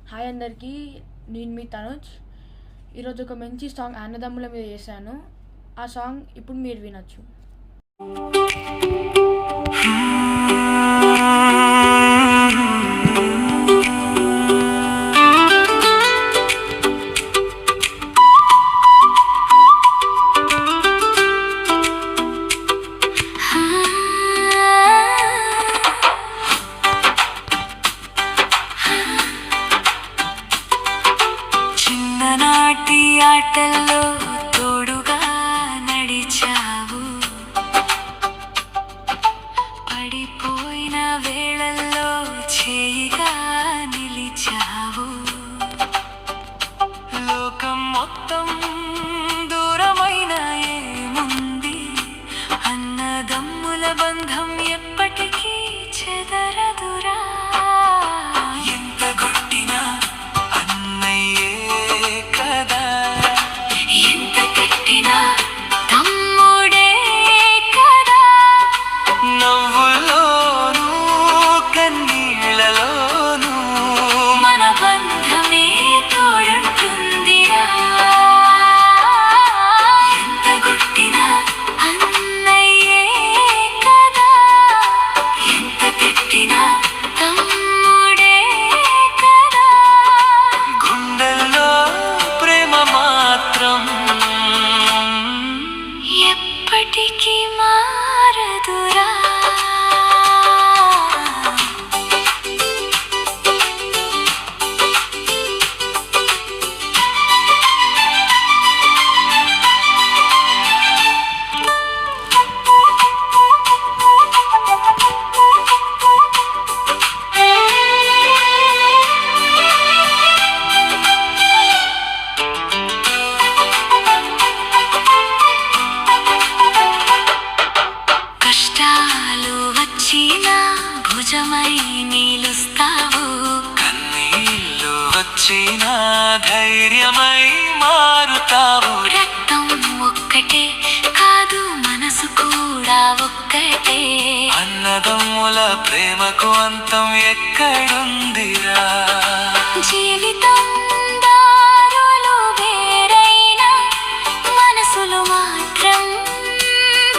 Hi అందరికీ, నేను మీ తనుజ్. ఈరోజు ఒక మంచి సాంగ్ అన్నదమ్ముల మీద చేశాను. ఆ సాంగ్ ఇప్పుడు మీరు వినొచ్చు. చిన్ననాటి ఆటల్లో తోడుగా నడిచావు, పడిపోయిన వేళల్లో చేయిగా నిలిచావు. లోకం మొత్తం దూరమైన ఏముంది, అన్నదమ్ముల బంధం ఎప్పటికీ చెదరదురా. ఎంత కొట్టినా అన్నయ్యే కదా, ఎంత కట్టినా తమ్ముడే కదా. నవ్వుల్లోనూ కన్నీళ్ళలోనూ మన బంధమే తోడుంటుందిరా. ఎంత కొట్టినా అన్నయ్యే కదా, ఎంత కట్టినా తమ్ముడే కదా. గుండెల్లో ప్రేమ మాత్రం ఎప్పటికీ మారదురా. కష్టాలు వచ్చినా భుజమై నిలుస్తావు, కన్నీళ్ళు వచ్చినా ధైర్యమై మారుతావు. రక్తం ఒక్కటే కాదు, మనసు కూడా ఒక్కటే. అన్నదమ్ముల ప్రేమకు అంతం ఎక్కడుందిరా. జీవితం దారులు వేరైనా మనసులు మాత్రం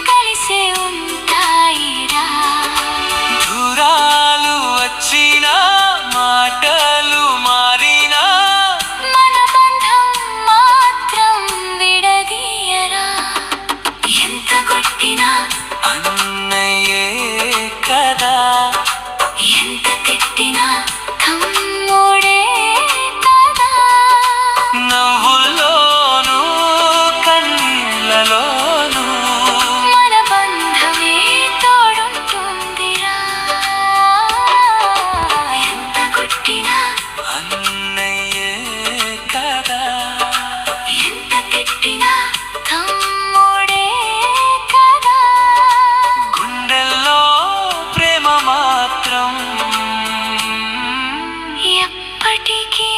కలిసే ఉంటాయిరా. దూరాలు వచ్చినా మాటలు మారినా మన బంధం మాత్రం విడదీయరా. ఎంత కొట్టినా అన్నయ్యే కదా, ఎంత తిట్టినా తమ్ముడే కదా. నవ్వుల్లోనూ కన్నీళ్ళలోనూ మన బంధమే తోడుంటుందిరా. ఎంత కొట్టినా అన్నయ్యే కదా, ఎంత తిట్టినా తమ్ముడే కదా. గుండెల్లో ప్రేమ మాత్రం ఎప్పటికీ